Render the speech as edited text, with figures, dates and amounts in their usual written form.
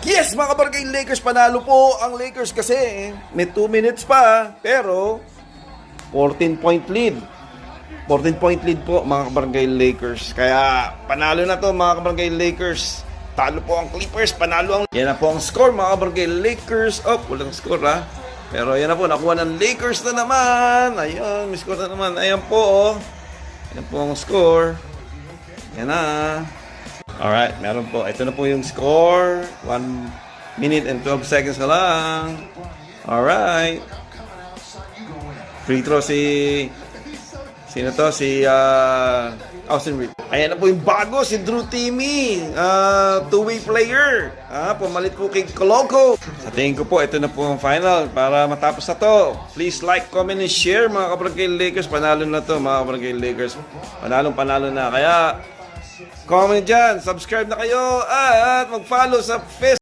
Yes, mga kabarangay Lakers, panalo po ang Lakers kasi may 2 minutes pa, pero 14-point lead. 14-point lead po mga kabarangay Lakers. Kaya panalo na to mga kabarangay Lakers. Talo po ang Clippers, panalo ang... Yan na po ang score mga kabarangay Lakers. Oh, walang score ha. Pero yan na po, nakuha ng Lakers na naman. Ayun, may score na naman. Ayan po oh. Yan po ang score. Yan na. Alright, meron po. Ito na po yung score. 1 minute and 12 seconds na lang. Alright. Free throw si... Sino to? Si Austin Reed. Ayan na po yung bago, si Drew Timme. Two-way player. Pumalit po kay Coloco. Sa tingin ko po, ito na po ang final. Para matapos na to. Please like, comment, and share mga kabarangay Lakers. Panalo na to mga kabarangay Lakers. Panalo na. Kaya, comment dyan. Subscribe na kayo. At mag-follow sa Facebook.